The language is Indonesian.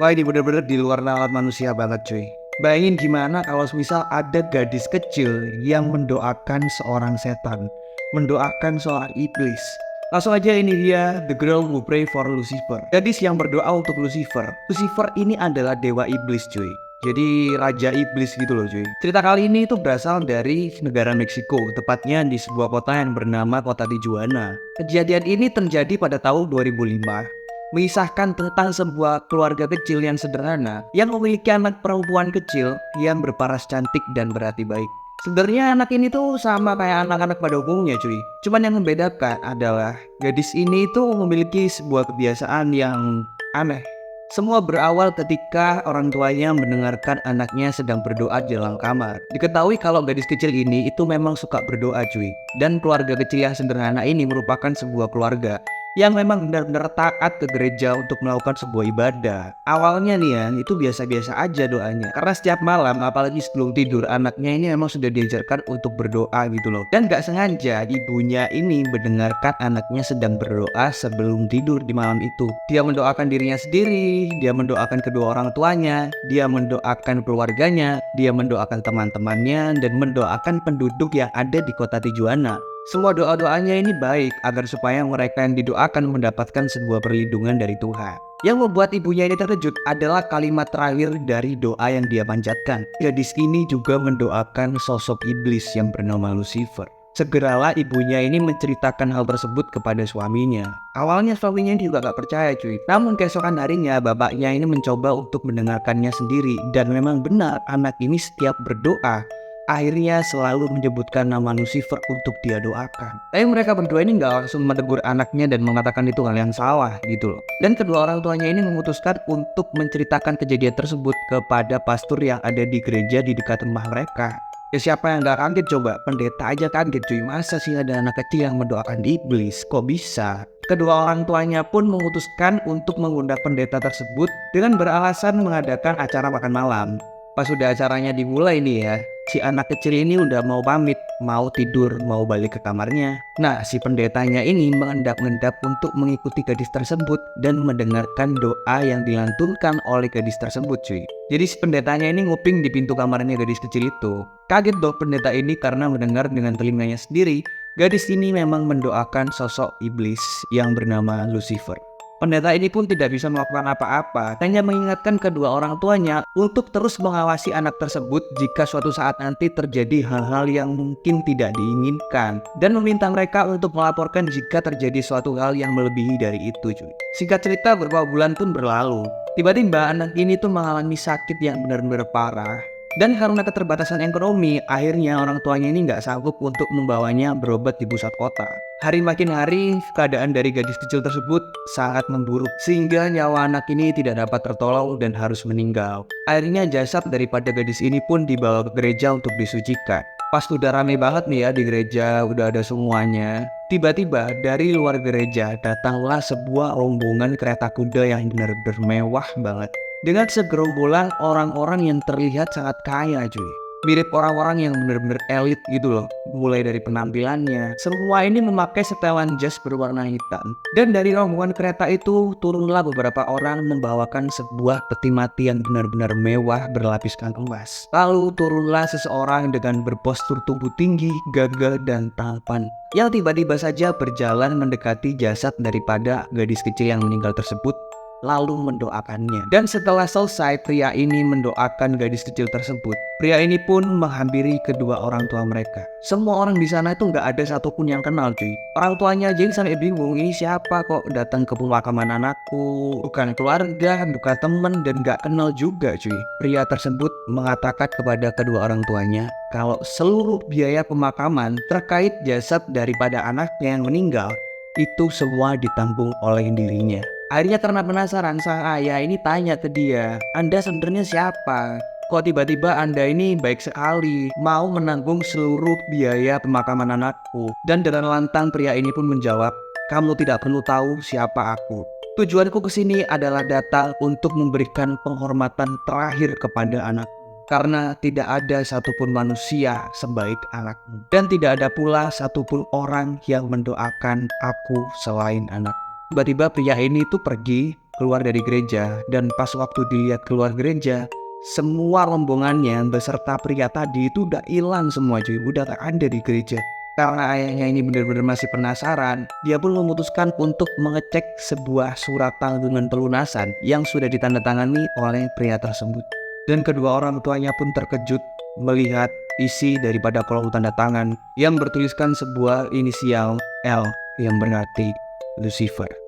Wah, ini bener-bener di luar nalar manusia banget cuy. Bayangin gimana kalau misal ada gadis kecil yang mendoakan seorang setan, mendoakan seorang iblis. Langsung aja, ini dia The Girl Who Pray for Lucifer. Gadis yang berdoa untuk Lucifer. Lucifer ini adalah dewa iblis cuy. Jadi raja iblis gitu loh cuy. Cerita kali ini itu berasal dari negara Meksiko, tepatnya di sebuah kota yang bernama Kota Tijuana. Kejadian ini terjadi pada tahun 2005, mengisahkan tentang sebuah keluarga kecil yang sederhana yang memiliki anak perempuan kecil yang berparas cantik dan berhati baik. Sebenarnya anak ini tuh sama kayak anak-anak pada umumnya cuy. Cuman yang membedakan adalah gadis ini tuh memiliki sebuah kebiasaan yang aneh. Semua berawal ketika orang tuanya mendengarkan anaknya sedang berdoa di dalam kamar. Diketahui kalau gadis kecil ini itu memang suka berdoa cuy. Dan keluarga kecil yang sederhana ini merupakan sebuah keluarga yang memang benar-benar taat ke gereja untuk melakukan sebuah ibadah. Awalnya nih ya, itu biasa-biasa aja doanya. Karena setiap malam, apalagi sebelum tidur, anaknya ini memang sudah diajarkan untuk berdoa gitu loh. Dan gak sengaja, ibunya ini mendengarkan anaknya sedang berdoa sebelum tidur di malam itu. Dia mendoakan dirinya sendiri, dia mendoakan kedua orang tuanya, dia mendoakan keluarganya, dia mendoakan teman-temannya, dan mendoakan penduduk yang ada di kota Tijuana. Semua doa-doanya ini baik agar supaya mereka yang didoakan mendapatkan sebuah perlindungan dari Tuhan. Yang membuat ibunya ini terkejut adalah kalimat terakhir dari doa yang dia panjatkan. Gadis ini juga mendoakan sosok iblis yang bernama Lucifer. Segeralah ibunya ini menceritakan hal tersebut kepada suaminya. Awalnya suaminya juga gak percaya cuy. Namun keesokan harinya bapaknya ini mencoba untuk mendengarkannya sendiri. Dan memang benar, anak ini setiap berdoa akhirnya selalu menyebutkan nama Lucifer untuk dia doakan. Tapi mereka berdua ini nggak langsung menegur anaknya dan mengatakan itu hal yang salah gitu loh. Dan kedua orang tuanya ini memutuskan untuk menceritakan kejadian tersebut kepada pastor yang ada di gereja di dekat rumah mereka. Ya siapa yang gak kaget coba? Pendeta aja kaget cuy. Masa sih ada anak kecil yang mendoakan iblis? Kok bisa? Kedua orang tuanya pun memutuskan untuk mengundang pendeta tersebut dengan beralasan mengadakan acara makan malam. Pas sudah acaranya dimulai nih ya, si anak kecil ini udah mau pamit, mau tidur, mau balik ke kamarnya. Nah, si pendetanya ini mengendap-endap untuk mengikuti gadis tersebut dan mendengarkan doa yang dilantunkan oleh gadis tersebut cuy. Jadi si pendetanya ini nguping di pintu kamarnya gadis kecil itu. Kaget dong pendeta ini karena mendengar dengan telinganya sendiri, gadis ini memang mendoakan sosok iblis yang bernama Lucifer. Pendeta ini pun tidak bisa melakukan apa-apa, hanya mengingatkan kedua orang tuanya untuk terus mengawasi anak tersebut jika suatu saat nanti terjadi hal-hal yang mungkin tidak diinginkan, dan meminta mereka untuk melaporkan jika terjadi suatu hal yang melebihi dari itu cuy. Singkat cerita, beberapa bulan pun berlalu. Tiba-tiba anak ini tuh mengalami sakit yang benar-benar parah. Dan karena keterbatasan ekonomi, akhirnya orang tuanya ini nggak sanggup untuk membawanya berobat di pusat kota. Hari makin hari, keadaan dari gadis kecil tersebut sangat memburuk, sehingga nyawa anak ini tidak dapat tertolong dan harus meninggal. Akhirnya jasad daripada gadis ini pun dibawa ke gereja untuk disucikan. Pas udah rame banget nih ya di gereja, udah ada semuanya. Tiba-tiba dari luar gereja datanglah sebuah rombongan kereta kuda yang benar-benar mewah banget. Dengan segerombolan orang-orang yang terlihat sangat kaya cuy. Mirip orang-orang yang benar-benar elit gitu loh. Mulai dari penampilannya, semua ini memakai setelan jas berwarna hitam. Dan dari rombongan kereta itu turunlah beberapa orang membawakan sebuah peti mati yang benar-benar mewah berlapiskan emas. Lalu turunlah seseorang dengan berpostur tubuh tinggi, gagah dan tampan, yang tiba-tiba saja berjalan mendekati jasad daripada gadis kecil yang meninggal tersebut, lalu mendoakannya. Dan setelah selesai, pria ini mendoakan gadis kecil tersebut. Pria ini pun menghampiri kedua orang tua mereka. Semua orang di sana itu nggak ada satupun yang kenal cuy. Orang tuanya aja sampai bingung, ini siapa kok datang ke pemakaman anakku? Bukan keluarga, bukan teman, dan nggak kenal juga cuy. Pria tersebut mengatakan kepada kedua orang tuanya kalau seluruh biaya pemakaman terkait jasad daripada anaknya yang meninggal itu semua ditanggung oleh dirinya. Akhirnya karena penasaran, sang ayah ini tanya ke dia, "Anda sebenarnya siapa? Kok tiba-tiba Anda ini baik sekali, mau menanggung seluruh biaya pemakaman anakku?" Dan dengan lantang pria ini pun menjawab, "Kamu tidak perlu tahu siapa aku. Tujuanku kesini adalah datang untuk memberikan penghormatan terakhir kepada anakku. Karena tidak ada satupun manusia sebaik anakmu. Dan tidak ada pula satupun orang yang mendoakan aku selain anakku." Tiba-tiba pria ini tuh pergi, keluar dari gereja. Dan pas waktu dilihat keluar gereja, semua rombongannya beserta pria tadi itu udah hilang semua cuy, udah gak ada di gereja. Karena ayahnya ini benar-benar masih penasaran, dia pun memutuskan untuk mengecek sebuah surat tanggungan pelunasan yang sudah ditandatangani oleh pria tersebut. Dan kedua orang tuanya pun terkejut melihat isi daripada kolom tanda tangan yang bertuliskan sebuah inisial L yang berarti Lucifer.